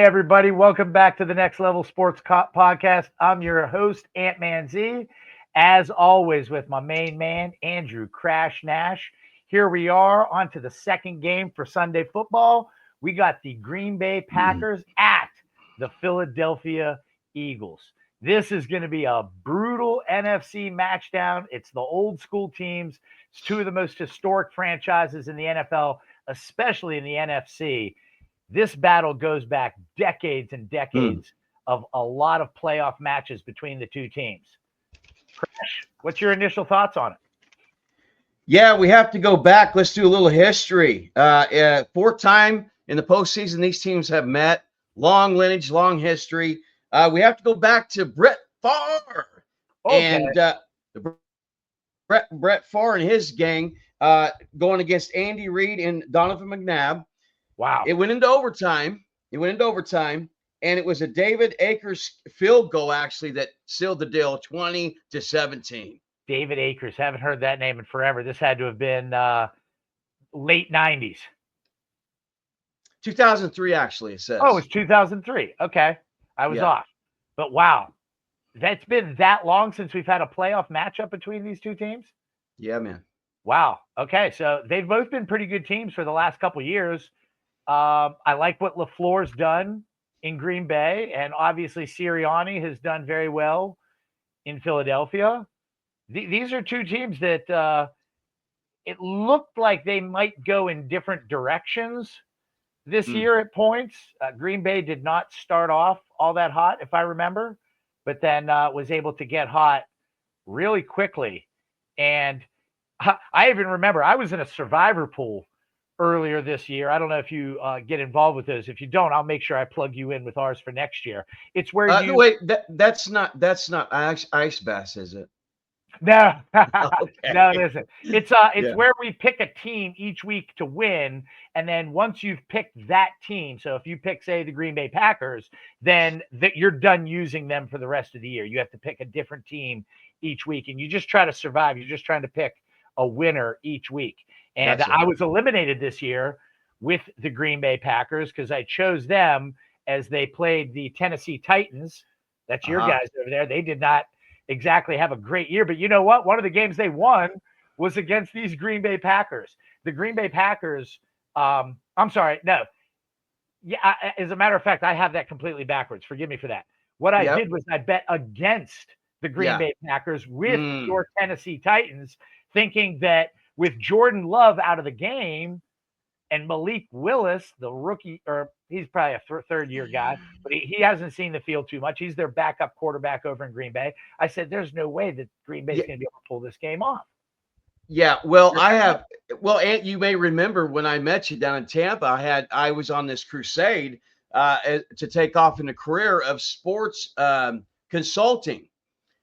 everybody. Welcome back to the Next Level Sports Podcast. I'm your host, Ant-Man Z, as always, with my main man, Andrew Crash Nash. Here we are on to the second game for Sunday football. We got the Green Bay Packers at the Philadelphia Eagles. This is going to be a brutal NFC matchdown. It's the old school teams. It's two of the most historic franchises in the NFL, especially in the NFC. This battle goes back decades and decades of a lot of playoff matches between the two teams. Crash, what's your initial thoughts on it? Yeah, we have to go back. Let's do a little history. Fourth time in the postseason, these teams have met. Long lineage, long history. We have to go back to Brett Favre. Okay. And Brett Favre and his gang going against Andy Reid and Donovan McNabb. Wow. It went into overtime. And it was a David Akers field goal, actually, that sealed the deal, 20-17. David Akers. Haven't heard that name in forever. This had to have been late 90s. 2003, actually, it says. Oh, it's 2003. Okay. I was off. But wow. That's been that long since we've had a playoff matchup between these two teams? Yeah, man. Wow. Okay. So they've both been pretty good teams for the last couple of years. I like what LaFleur's done in Green Bay, and obviously Sirianni has done very well in Philadelphia. These are two teams that it looked like they might go in different directions this year at points. Green Bay did not start off all that hot, if I remember, but then was able to get hot really quickly. And I even remember I was in a survivor pool earlier this year. I don't know if you get involved with those. If you don't, I'll make sure I plug you in with ours for next year. It's where you wait. That's not Ice Bass, is it? No, Okay. no, it isn't. It's where we pick a team each week to win, and then once you've picked that team, so if you pick, say, the Green Bay Packers, then you're done using them for the rest of the year. You have to pick a different team each week, and you just try to survive. You're just trying to pick a winner each week. And I was eliminated this year with the Green Bay Packers because I chose them as they played the Tennessee Titans. That's your guys over there. They did not exactly have a great year, but you know what? One of the games they won was against these Green Bay Packers. The Green Bay Packers, I'm sorry, no. Yeah, as a matter of fact, I have that completely backwards. Forgive me for that. What I did was I bet against the Green Bay Packers with your Tennessee Titans, thinking that with Jordan Love out of the game and Malik Willis, the rookie, or he's probably a third-year guy, but he hasn't seen the field too much. He's their backup quarterback over in Green Bay. I said, there's no way that Green Bay is going to be able to pull this game off. Yeah, well, Ant, you may remember when I met you down in Tampa, I was on this crusade to take off in a career of sports consulting.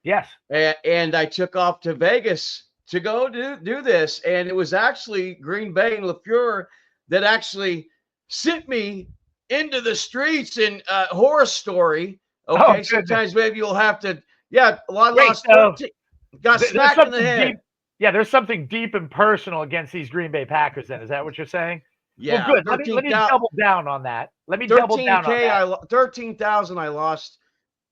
Yes. And I took off to Vegas to go do this. And it was actually Green Bay and LaFleur that actually sent me into the streets in horror story. Okay, sometimes maybe you'll have to. Yeah, a lot lost. Got smacked in the head. There's something deep and personal against these Green Bay Packers. Then is that what you're saying? Yeah. Well, good. Let me double down on that. Let me double down on that. 13,000 I lost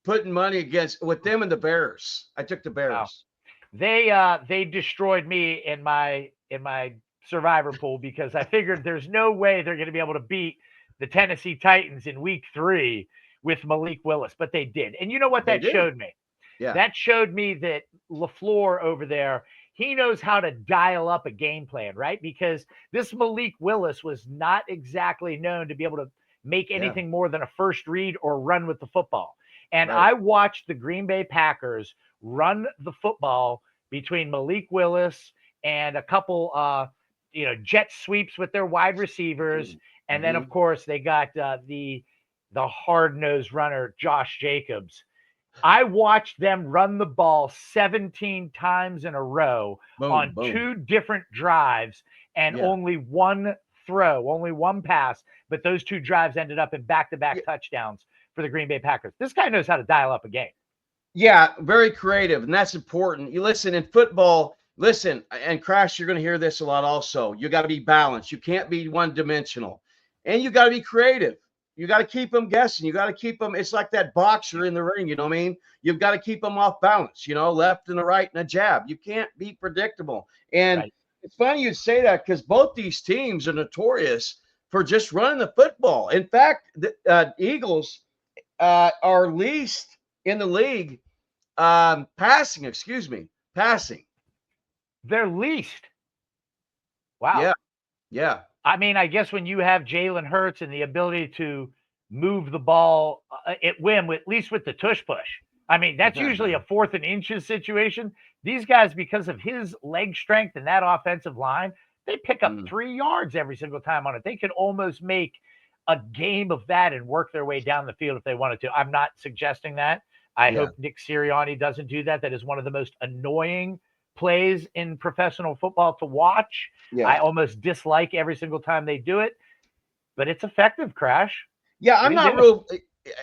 putting money with them and the Bears. I took the Bears. Wow. They destroyed me in my survivor pool because I figured there's no way they're going to be able to beat the Tennessee Titans in week 3 with Malik Willis, but they did. And you know what that showed me? Yeah. That showed me that LaFleur over there, he knows how to dial up a game plan, right? Because this Malik Willis was not exactly known to be able to make anything more than a first read or run with the football. And I watched the Green Bay Packers run the football between Malik Willis and a couple jet sweeps with their wide receivers. And then, of course, they got the hard-nosed runner, Josh Jacobs. I watched them run the ball 17 times in a row on 2 different drives and only one throw, only one pass. But those 2 drives ended up in back-to-back touchdowns for the Green Bay Packers. This guy knows how to dial up a game. Yeah, very creative, and that's important. You listen, in football, and Crash, you're going to hear this a lot also. You got to be balanced. You can't be one-dimensional. And you got to be creative. you got to keep them guessing. You got to keep them. It's like that boxer in the ring. You know what I mean? You've got to keep them off balance. Left and a right and a jab. You can't be predictable. And it's funny you'd say that because both these teams are notorious for just running the football. In fact, the Eagles are least in the league passing. Passing. They're least. Wow. Yeah. I mean, I guess when you have Jalen Hurts and the ability to move the ball at whim, at least with the tush push. I mean, that's usually a 4th and inches situation. These guys, because of his leg strength and that offensive line, they pick up 3 yards every single time on it. They can almost make a game of that and work their way down the field if they wanted to. I'm not suggesting that. I hope Nick Sirianni doesn't do that. That is one of the most annoying plays in professional football to watch. I almost dislike every single time they do it, but it's effective, Crash. Yeah, I'm not real,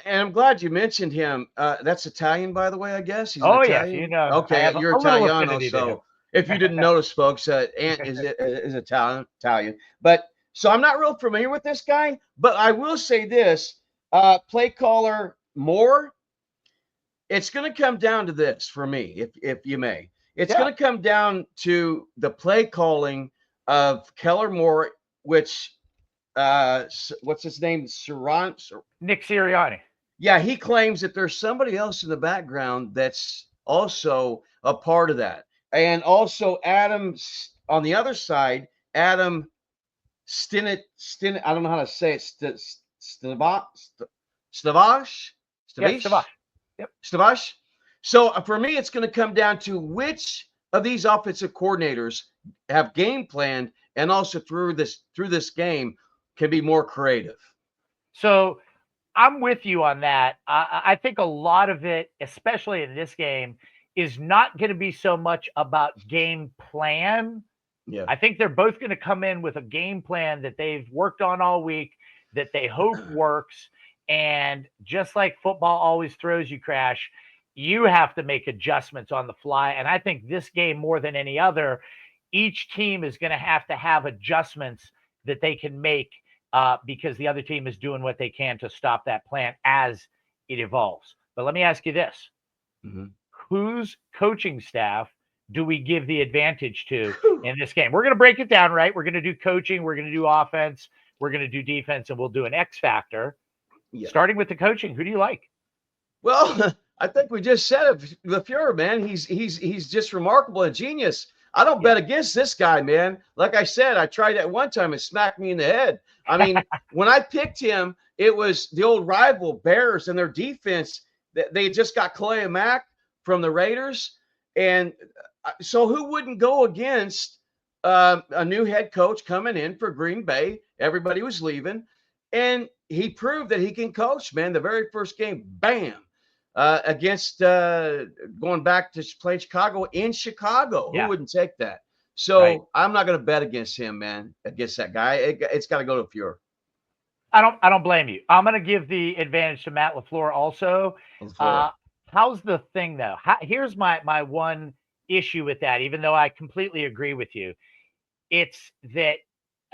and I'm glad you mentioned him. That's Italian, by the way, I guess. He's Italian? Yes, Okay, you're Italiano, so if you didn't notice, folks, Ant is Italian. But so I'm not real familiar with this guy, but I will say this: play caller Moore. It's going to come down to this for me, if you may. It's going to come down to the play calling of Keller Moore, which what's his name? Nick Sirianni. Yeah, he claims that there's somebody else in the background that's also a part of that. And also Adam on the other side, Adam Stinnett, I don't know how to say it. Stavash? Yep. Stavash. So for me, it's going to come down to which of these offensive coordinators have game planned and also through this game can be more creative. So I'm with you on that. I think a lot of it, especially in this game, is not going to be so much about game plan. Yeah. I think they're both going to come in with a game plan that they've worked on all week, that they hope works. And just like football always throws you, Crash, you have to make adjustments on the fly. And I think this game, more than any other, each team is going to have adjustments that they can make because the other team is doing what they can to stop that plan as it evolves. But let me ask you this. Whose coaching staff do we give the advantage to in this game? We're going to break it down, right? We're going to do coaching. We're going to do offense. We're going to do defense, and we'll do an X factor. Yeah. Starting with the coaching, who do you like? Well, I think we just said it. LaFleur, man, he's just remarkable, a genius. I don't bet against this guy, man. Like I said, I tried that one time and smacked me in the head. I mean, when I picked him, it was the old rival Bears and their defense. They just got Khalil Mack from the Raiders. And so who wouldn't go against a new head coach coming in for Green Bay? Everybody was leaving. And he proved that he can coach, man. The very first game, bam, against going back to play Chicago in Chicago. Who wouldn't take that? So I'm not going to bet against him, man, against that guy. It's got to go to LaFleur. I don't blame you. I'm going to give the advantage to Matt LaFleur also. How's the thing, though? Here's my one issue with that, even though I completely agree with you. It's that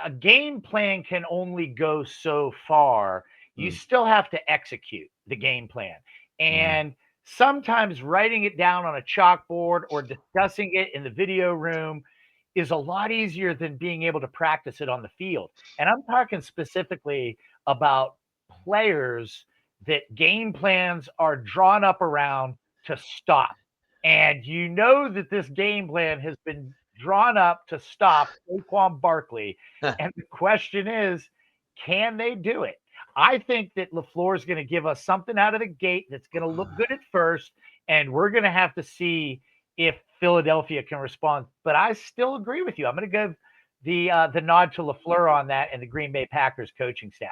a game plan can only go so far. You still have to execute the game plan. And sometimes writing it down on a chalkboard or discussing it in the video room is a lot easier than being able to practice it on the field. And I'm talking specifically about players that game plans are drawn up around to stop. And you know that this game plan has been drawn up to stop Saquon Barkley. And the question is, can they do it? I think that LaFleur is going to give us something out of the gate that's going to look good at first, and we're going to have to see if Philadelphia can respond. But I still agree with you. I'm going to give the nod to LaFleur on that and the Green Bay Packers coaching staff.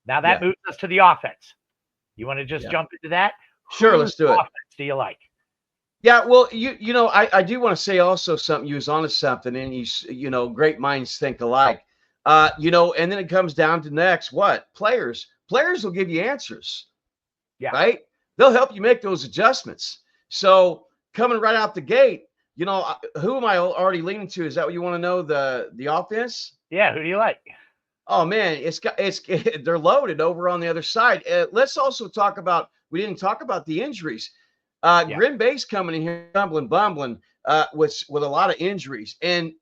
Now that moves us to the offense. You want to just jump into that? Sure, let's do it. Offense do you like? Yeah, well, you know, I do want to say also something. You was onto something, and you know, great minds think alike. You know, and then it comes down to next what? Players will give you answers. Yeah. Right? They'll help you make those adjustments. So coming right out the gate, you know, who am I already leaning to? Is that what you want to know? The offense? Yeah, who do you like? Oh man, they're loaded over on the other side. Let's also talk about, we didn't talk about the injuries. Yeah. Green Bay's coming in here bumbling with a lot of injuries, and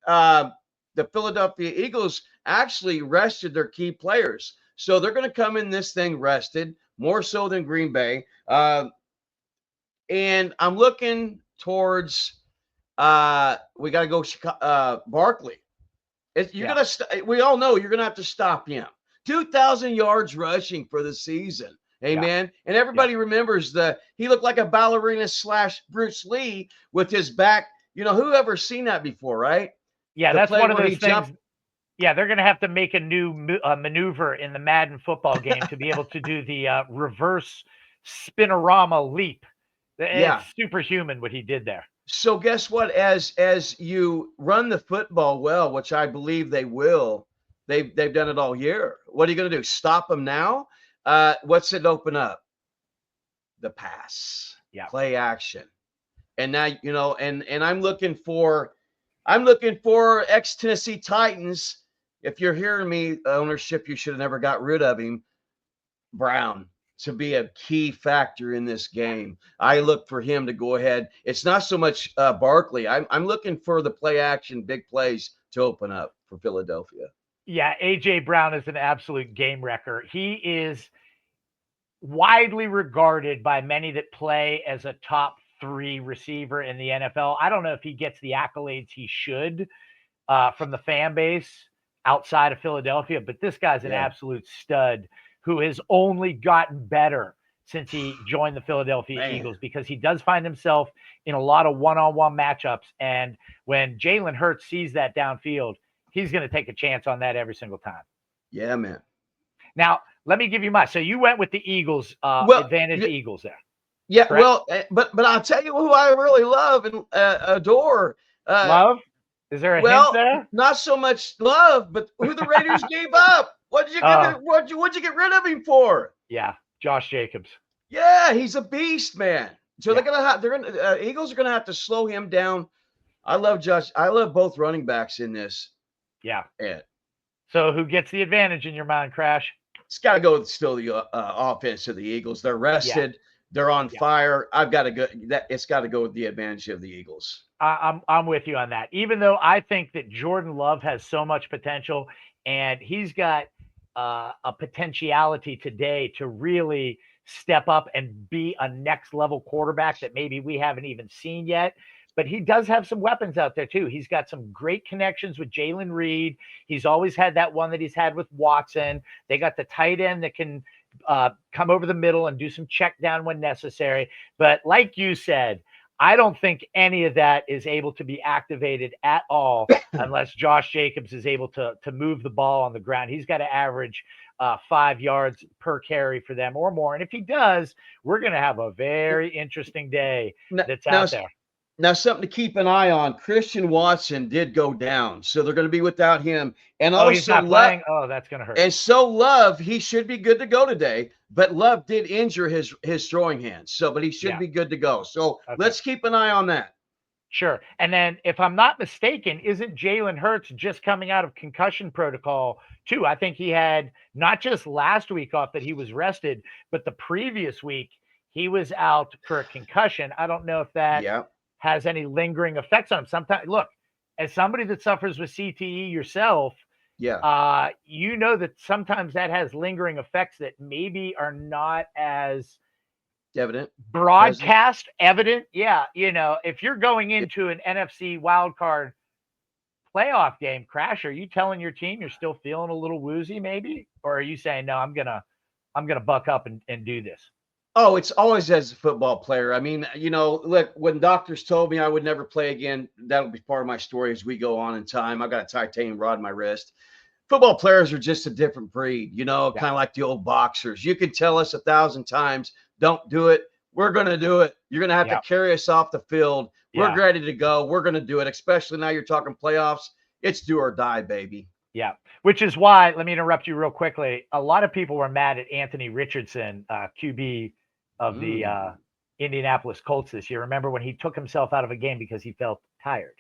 the Philadelphia Eagles actually rested their key players, so they're going to come in this thing rested more so than Green Bay. And I'm looking towards we got to go Barkley. You're gonna. We all know you're gonna have to stop him. 2,000 yards rushing for the season. Amen. And everybody remembers he looked like a ballerina / Bruce Lee with his back. You know, who ever seen that before, right? Yeah, The that's play one of where those he things. jumped. Yeah, they're going to have to make a new maneuver in the Madden football game to be able to do the reverse spinorama leap. It's superhuman what he did there. So guess what? As you run the football well, which I believe they will, they've done it all year. What are you going to do? Stop them now? What's it open up? The pass, play action. And now, you know, and I'm looking for ex Tennessee Titans. If you're hearing me, ownership, you should have never got rid of him, Brown, to be a key factor in this game. I look for him to go ahead. It's not so much Barkley. I'm looking for the play action, big plays to open up for Philadelphia. Yeah, AJ Brown is an absolute game wrecker. He is widely regarded by many that play as a top 3 receiver in the NFL. I don't know if he gets the accolades he should from the fan base outside of Philadelphia, but this guy's an absolute stud who has only gotten better since he joined the Philadelphia Eagles, because he does find himself in a lot of one-on-one matchups. And when Jalen Hurts sees that downfield, he's going to take a chance on that every single time. Yeah, man. Now, let me give you so you went with the Eagles, advantage Eagles there. Yeah, correct? Well, but I'll tell you who I really love and adore. Love? Is there a hint there? Not so much love, but who the Raiders gave up. What'd you get rid of him for? Yeah, Josh Jacobs. Yeah, he's a beast, man. So Eagles are gonna have to slow him down. I love Josh. I love both running backs in this. Yeah. So who gets the advantage in your mind, Crash? It's got to go with still the offense of the Eagles. They're rested. Yeah. They're on fire. I've got to go. It's got to go with the advantage of the Eagles. I'm with you on that. Even though I think that Jordan Love has so much potential, and he's got a potentiality today to really step up and be a next level quarterback that maybe we haven't even seen yet. But he does have some weapons out there too. He's got some great connections with Jalen Reed. He's always had that one that he's had with Watson. They got the tight end that can come over the middle and do some check down when necessary. But like you said, I don't think any of that is able to be activated at all unless Josh Jacobs is able to move the ball on the ground. He's got to average 5 yards per carry for them or more. And if he does, we're going to have a very interesting day that's out there. Now, something to keep an eye on. Christian Watson did go down, so they're going to be without him. And also, he's not playing. That's going to hurt. And so Love, he should be good to go today, but Love did injure his throwing hand. But he should be good to go. So let's keep an eye on that. Sure. And then, if I'm not mistaken, isn't Jalen Hurts just coming out of concussion protocol too? I think he had not just last week off that he was rested, but the previous week he was out for a concussion. I don't know if that has any lingering effects on him. Sometimes, look, as somebody that suffers with CTE yourself, you know that sometimes that has lingering effects that maybe are not as broadcast evident. Yeah. You know, if you're going into an NFC wildcard playoff game, Crash, are you telling your team you're still feeling a little woozy maybe? Or are you saying, no, I'm going to buck up and do this? Oh, it's always as a football player. I mean, you know, look, when doctors told me I would never play again, that'll be part of my story as we go on in time. I've got a titanium rod in my wrist. Football players are just a different breed, you know, kind of like the old boxers. You can tell us 1,000 times, don't do it. We're going to do it. You're going to have to carry us off the field. We're ready to go. We're going to do it, especially now you're talking playoffs. It's do or die, baby. Yeah, which is why, let me interrupt you real quickly. A lot of people were mad at Anthony Richardson, QB of the Indianapolis Colts this year. Remember when he took himself out of a game because he felt tired?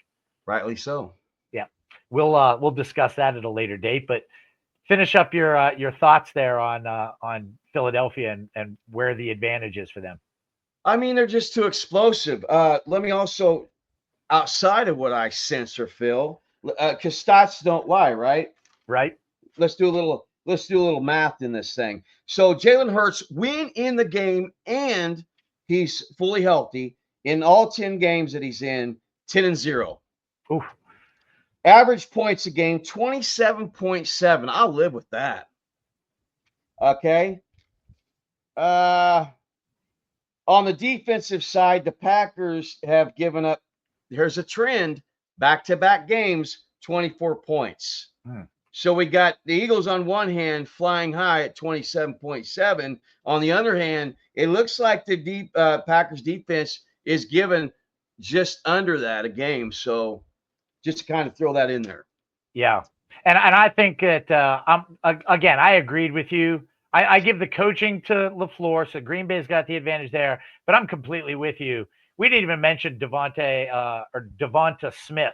Rightly so. Yeah. We'll discuss that at a later date. But Finish up your thoughts there on Philadelphia and where the advantage is for them. I mean, they're just too explosive. Let me also, outside of what I censor, Phil, because stats don't lie, right? Right. Let's do a little math in this thing. So Jalen Hurts win in the game, and he's fully healthy in all 10 games that he's in, 10-0. Oof. Average points a game, 27.7. I'll live with that. Okay. On the defensive side, the Packers have given up. Here's a trend: back-to-back games, 24 points. So we got the Eagles on one hand flying high at 27.7. On the other hand, it looks like the Packers defense is given just under that a game. So just to kind of throw that in there. Yeah. And I think that again, I agreed with you. I give the coaching to LaFleur, so Green Bay's got the advantage there, but I'm completely with you. We didn't even mention Devonta Smith,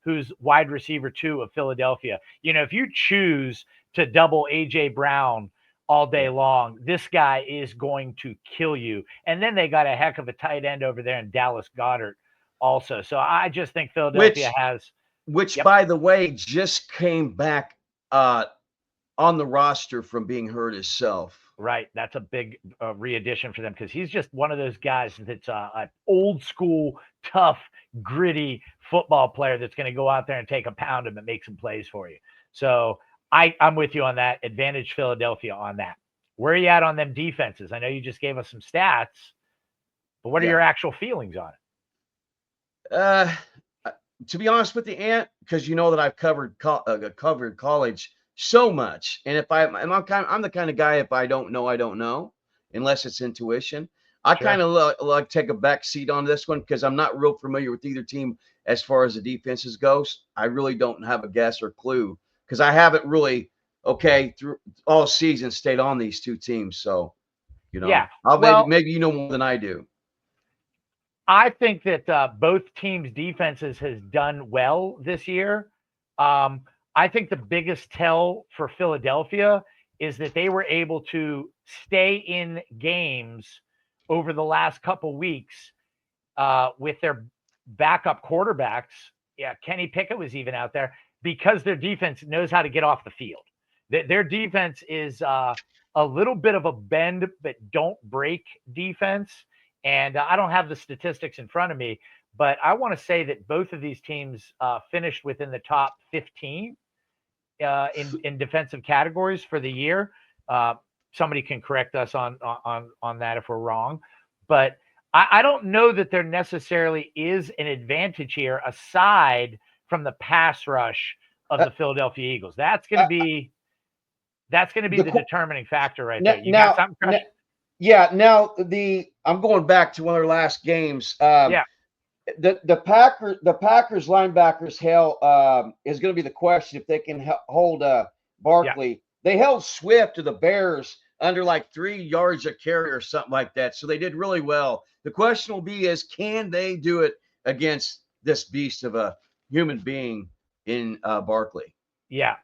who's wide receiver 2 of Philadelphia. You know, if you choose to double A.J. Brown all day long, this guy is going to kill you. And then they got a heck of a tight end over there in Dallas Goedert also. So I just think Philadelphia has – Which, by the way, just came back on the roster from being hurt himself. Right. That's a big re-addition for them because he's just one of those guys that's an old school, tough, gritty football player that's going to go out there and take a pound and make some plays for you. So I'm with you on that. Advantage Philadelphia on that. Where are you at on them defenses? I know you just gave us some stats, but what are your actual feelings on it? To be honest with you, Ant, because you know that I've covered college so much, and I'm the kind of guy, if I don't know, I don't know, unless it's intuition. I kind of like take a back seat on this one because I'm not real familiar with either team as far as the defenses goes. I really don't have a guess or clue because I haven't really through all season stayed on these two teams. So, you know, maybe you know more than I do. I think that both teams' defenses has done well this year. I think the biggest tell for Philadelphia is that they were able to stay in games over the last couple weeks with their backup quarterbacks. Yeah, Kenny Pickett was even out there because their defense knows how to get off the field. Their defense is a little bit of a bend but don't break defense. And I don't have the statistics in front of me, but I want to say that both of these teams finished within the top 15 in defensive categories for the year. Somebody can correct us on that if we're wrong, but I don't know that there necessarily is an advantage here aside from the pass rush of the Philadelphia Eagles. That's going to be the determining factor right there. You got something, Crush? Now I'm going back to one of their last games. The Packers linebackers is going to be the question if they can hold Barkley. Yeah. They held Swift to the Bears under like 3 yards a carry or something like that. So they did really well. The question will be can they do it against this beast of a human being in Barkley? Yeah.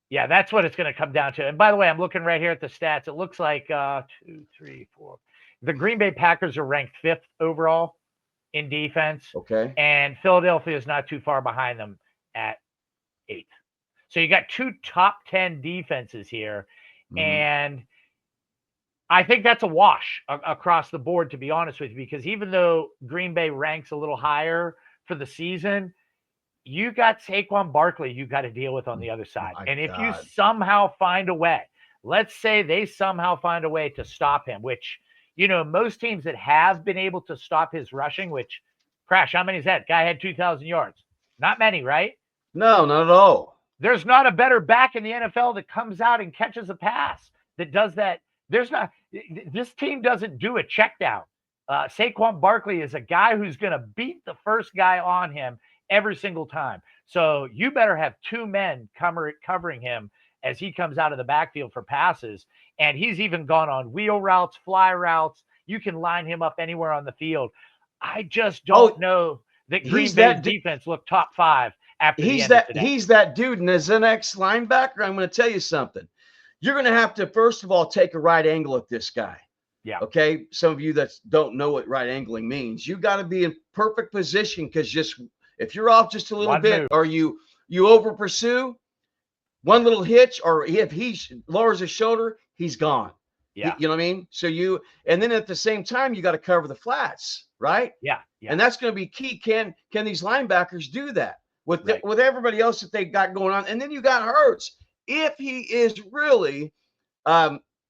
Yeah, that's what it's going to come down to. And by the way, I'm looking right here at the stats. It looks like 2, 3, 4. The Green Bay Packers are ranked 5th overall in defense. Okay. And Philadelphia is not too far behind them at 8th. So you got 2 top 10 defenses here. Mm-hmm. And I think that's a wash across the board, to be honest with you, because even though Green Bay ranks a little higher for the season, you got Saquon Barkley you got to deal with on the other side. And if you somehow find a way, let's say they somehow find a way to stop him, which, you know, most teams that have been able to stop his rushing, which, Crash, how many is that? Guy had 2,000 yards. Not many, right? No, not at all. There's not a better back in the NFL that comes out and catches a pass that does that. This team doesn't do a check down. Saquon Barkley is a guy who's going to beat the first guy on him every single time. So you better have 2 men covering him as he comes out of the backfield for passes. And he's even gone on wheel routes, fly routes. You can line him up anywhere on the field. I just don't know that Green Bay's defense looked top 5 after the end of today. He's that dude. And as an ex-linebacker, I'm going to tell you something. You're going to have to, first of all, take a right angle at this guy. Yeah. Okay. Some of you that don't know what right angling means, you got to be in perfect position, because just if you're off just a little bit, or you over pursue, one little hitch, or if he lowers his shoulder, he's gone. Yeah. You know what I mean? So and then at the same time, you got to cover the flats, right? Yeah. And that's going to be key. Can these linebackers do that with everybody else that they got going on? And then you got Hurts. If he is really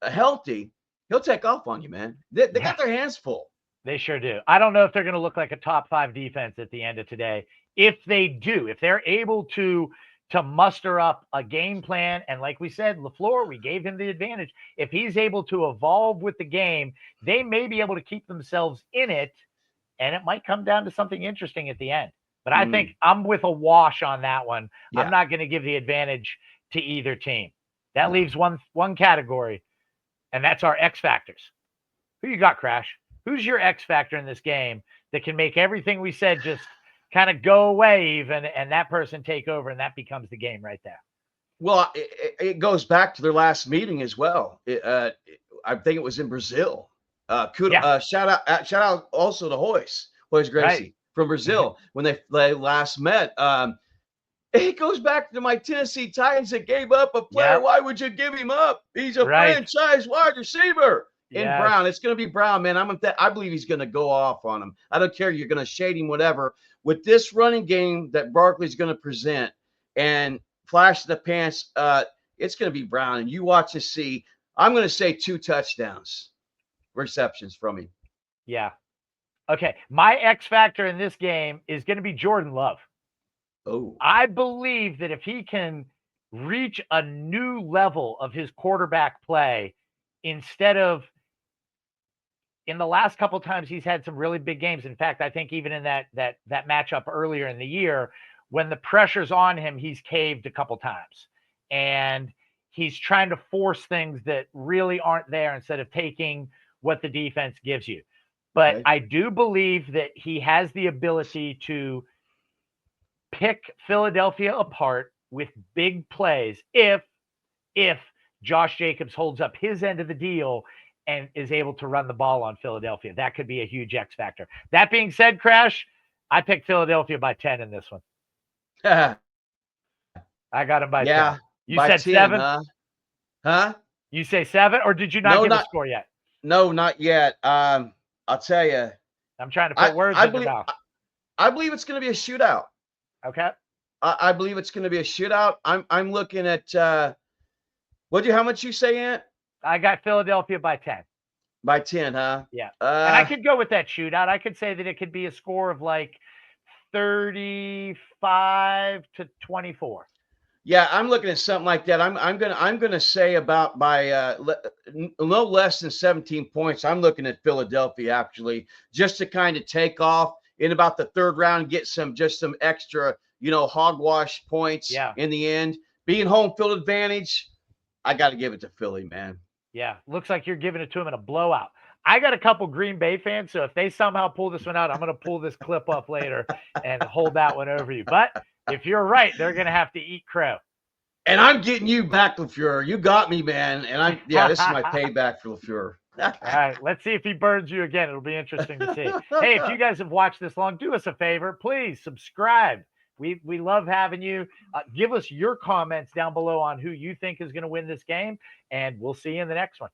healthy, he'll take off on you, man. They got their hands full. They sure do. I don't know if they're going to look like a top 5 defense at the end of today. If they do, if they're able to muster up a game plan, and like we said, LaFleur, we gave him the advantage. If he's able to evolve with the game, they may be able to keep themselves in it, and it might come down to something interesting at the end. But I think I'm with a wash on that one. Yeah. I'm not going to give the advantage to either team. That leaves one category, and that's our X factors. Who you got, Crash? Who's your X factor in this game that can make everything we said just kind of go away even, and that person take over, and that becomes the game right there? Well, it goes back to their last meeting as well. I think it was in Brazil. Shout out also to Royce Gracie from Brazil when they last met. It goes back to my Tennessee Titans that gave up a player. Why would you give him up? He's a franchise wide receiver. In Brown, it's going to be Brown, man. I believe he's going to go off on him. I don't care. You're going to shade him, whatever. With this running game that Barkley's going to present and flash the pants, it's going to be Brown. And you watch to see. I'm going to say 2 touchdowns, receptions from him. Yeah. Okay. My X factor in this game is going to be Jordan Love. Oh. I believe that if he can reach a new level of his quarterback play, instead of in the last couple of times he's had some really big games. In fact, I think even in that matchup earlier in the year, when the pressure's on him, he's caved a couple times. And he's trying to force things that really aren't there instead of taking what the defense gives you. But I do believe that he has the ability to pick Philadelphia apart with big plays if Josh Jacobs holds up his end of the deal and is able to run the ball on Philadelphia. That could be a huge X factor. That being said, Crash, I picked Philadelphia by 10 in this one. I got him by 10. You said 10, 7? Huh? You say 7, or did you not give a score yet? No, not yet. I'll tell you. I'm trying to put words in your mouth. I believe it's going to be a shootout. Okay. I believe it's going to be a shootout. I'm looking at how much you say, Ant? I got Philadelphia by 10. By 10, huh? Yeah. And I could go with that shootout. I could say that it could be a score of like 35-24. Yeah, I'm looking at something like that. I'm gonna say about by no less than 17 points. I'm looking at Philadelphia actually, just to kind of take off in about the third round, get some extra hogwash points in the end. Being home field advantage, I got to give it to Philly, man. Yeah, looks like you're giving it to him in a blowout. I got a couple Green Bay fans, so if they somehow pull this one out, I'm going to pull this clip up later and hold that one over you. But if you're right, they're going to have to eat crow. And I'm getting you back, LaFleur. You got me, man. And this is my payback for LaFleur. All right, let's see if he burns you again. It'll be interesting to see. Hey, if you guys have watched this long, do us a favor. Please subscribe. We love having you. Give us your comments down below on who you think is going to win this game, and we'll see you in the next one.